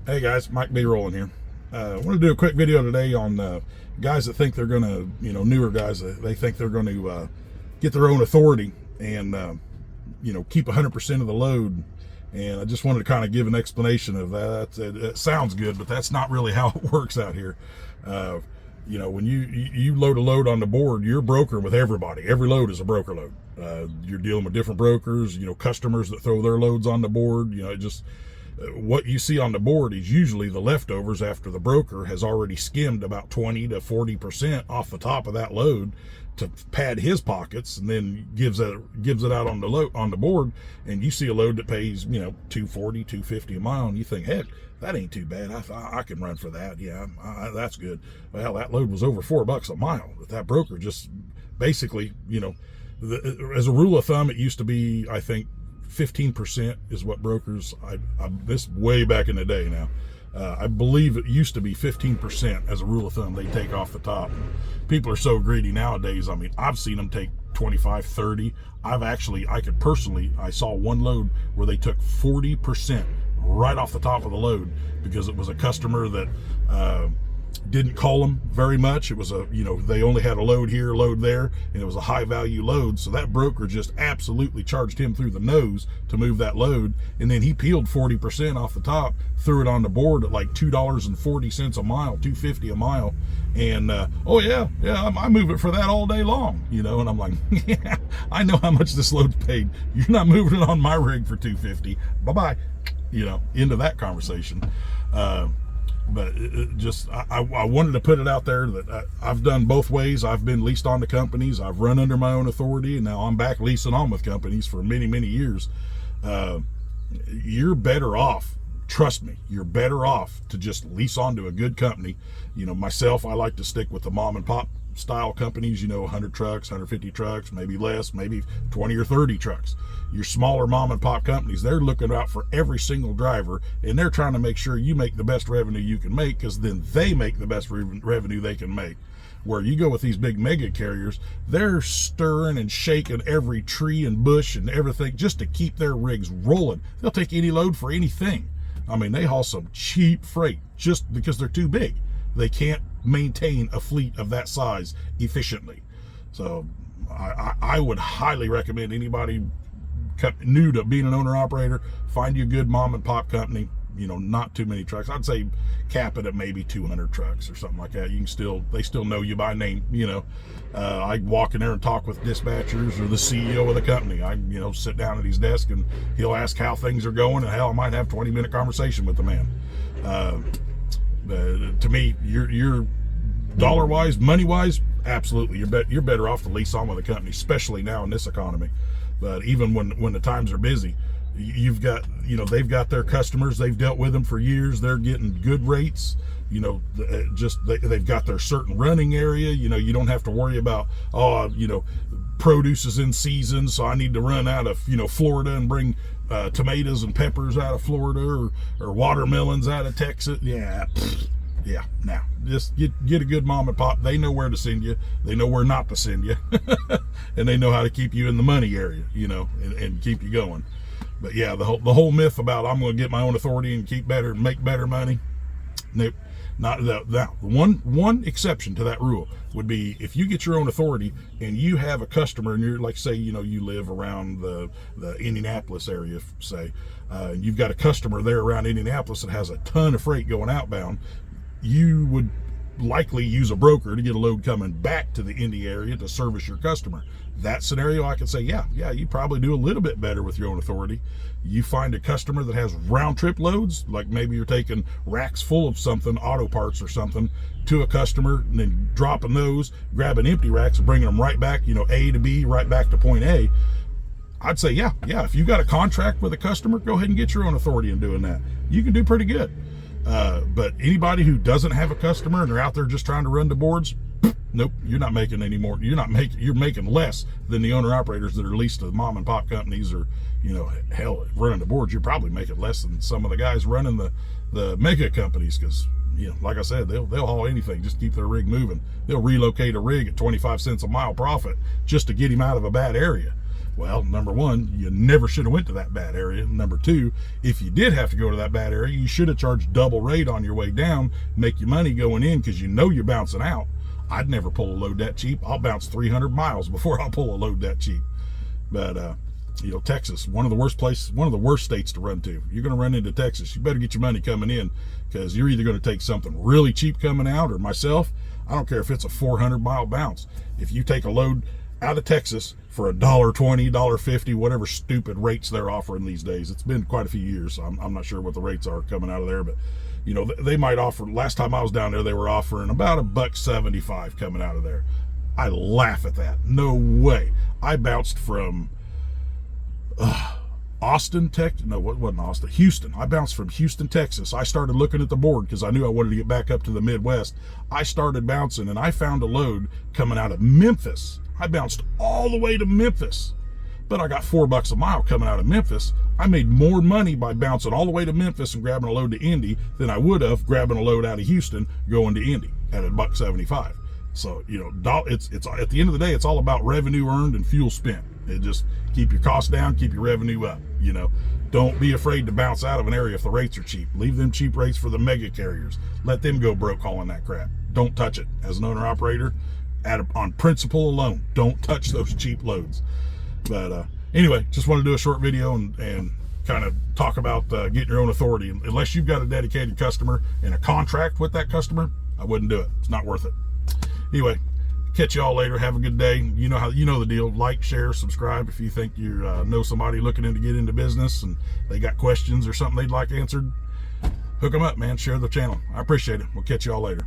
Hey guys, Mike B. Rolling here. I want to do a quick video today on guys that think they're going to, newer guys that they think they're going to get their own authority and, keep 100% of the load. And I just wanted to kind of give an explanation of that. It sounds good, but that's not really how it works out here. When you load a load on the board, you're a broker with everybody. Every load is a broker load. You're dealing with different brokers, customers that throw their loads on the board. What you see on the board is usually the leftovers after the broker has already skimmed about 20 to 40% off the top of that load to pad his pockets, and then gives it out on the board. And you see a load that pays $240, $250 a mile, and you think, heck, that ain't too bad. I can run for that. Yeah, that's good. Well, that load was over $4 a mile. But that broker just basically, as a rule of thumb, it used to be, I think, 15% is what brokers, this way back in the day now, I believe it used to be 15% as a rule of thumb they take off the top. People are so greedy nowadays. I mean, I've seen them take 25, 30. I saw one load where they took 40% right off the top of the load because it was a customer that didn't call them very much. It was they only had a load here, a load there, and it was a high value load. So that broker just absolutely charged him through the nose to move that load. And then he peeled 40% off the top, threw it on the board at like $2.40 a mile, $2.50 a mile. And, I move it for that all day long, and I'm like, yeah, I know how much this load's paid. You're not moving it on my rig for $2.50. Bye-bye, into that conversation. But I wanted to put it out there that I've done both ways. I've been leased on to companies. I've run under my own authority, and now I'm back leasing on with companies for many, many years. You're better off. Trust me, you're better off to just lease onto a good company. Myself, I like to stick with the mom and pop style companies, 100 trucks, 150 trucks, maybe less, maybe 20 or 30 trucks. Your smaller mom and pop companies, they're looking out for every single driver, and they're trying to make sure you make the best revenue you can make, because then they make the best revenue they can make. Where you go with these big mega carriers, they're stirring and shaking every tree and bush and everything just to keep their rigs rolling. They'll take any load for anything. I mean, they haul some cheap freight just because they're too big. They can't maintain a fleet of that size efficiently. So I would highly recommend anybody new to being an owner-operator, find you a good mom and pop company, not too many trucks. I'd say cap it at maybe 200 trucks or something like that. They still know you by name. I walk in there and talk with dispatchers or the CEO of the company. I sit down at his desk and he'll ask how things are going, and hell, I might have a 20-minute conversation with the man. To me, you're dollar-wise, money-wise, absolutely, you're better off to lease on with a company, especially now in this economy. But even when the times are busy, you've got, they've got their customers, they've dealt with them for years, they're getting good rates. They've got their certain running area. You don't have to worry about, produce is in season, so I need to run out of, Florida and bring tomatoes and peppers out of Florida or watermelons out of Texas. Now just get a good mom and pop. They know where to send you, they know where not to send you, and they know how to keep you in the money area, and keep you going. But yeah, the whole myth about I'm going to get my own authority and keep better and make better money, nope. Not that one exception to that rule would be if you get your own authority and you have a customer, and you're like, say, you live around the Indianapolis area, say, you've got a customer there around Indianapolis that has a ton of freight going outbound. You would likely use a broker to get a load coming back to the Indy area to service your customer. That scenario, I could say, yeah, you probably do a little bit better with your own authority. You find a customer that has round trip loads, like maybe you're taking racks full of something, auto parts or something, to a customer, and then dropping those, grabbing empty racks and bringing them right back, A to B, right back to point A. I'd say, yeah, if you've got a contract with a customer, go ahead and get your own authority in doing that. You can do pretty good. But anybody who doesn't have a customer and they're out there just trying to run the boards, nope, you're not making any more. You're making less than the owner operators that are leased to mom and pop companies, or, hell, running the boards. You're probably making less than some of the guys running the mega companies, because, like I said, they'll haul anything, just keep their rig moving. They'll relocate a rig at 25 cents a mile profit just to get him out of a bad area. Well, number one, you never should have went to that bad area. Number two, if you did have to go to that bad area, you should have charged double rate on your way down, make your money going in, because you know you're bouncing out. I'd never pull a load that cheap. I'll bounce 300 miles before I'll pull a load that cheap. But you know, Texas, one of the worst states to run to. You're going to run into Texas, you better get your money coming in, because you're either going to take something really cheap coming out, or myself, I don't care if it's a 400-mile bounce. If you take a load out of Texas for $1.20, $1.50, whatever stupid rates they're offering these days. It's been quite a few years, so I'm not sure what the rates are coming out of there, but you know, they might offer, last time I was down there, they were offering about $1.75 coming out of there. I laugh at that. No way. I bounced from Austin, Texas. No, what wasn't Austin? Houston. I bounced from Houston, Texas. I started looking at the board because I knew I wanted to get back up to the Midwest. I started bouncing, and I found a load coming out of Memphis. I bounced all the way to Memphis, but I got $4 a mile coming out of Memphis. I made more money by bouncing all the way to Memphis and grabbing a load to Indy than I would have grabbing a load out of Houston going to Indy at $1.75. So, you know, it's at the end of the day, it's all about revenue earned and fuel spent. It just keep your costs down, keep your revenue up. You know, don't be afraid to bounce out of an area if the rates are cheap. Leave them cheap rates for the mega carriers. Let them go broke hauling that crap. Don't touch it. As an owner operator, on principle alone, don't touch those cheap loads. But anyway, just want to do a short video and kind of talk about getting your own authority. Unless you've got a dedicated customer and a contract with that customer, I wouldn't do it. It's not worth it. Anyway, catch you all later. Have a good day. You know the deal. Like, share, subscribe. If you think you know somebody looking to get into business and they got questions or something they'd like answered, hook them up, man. Share the channel. I appreciate it. We'll catch you all later.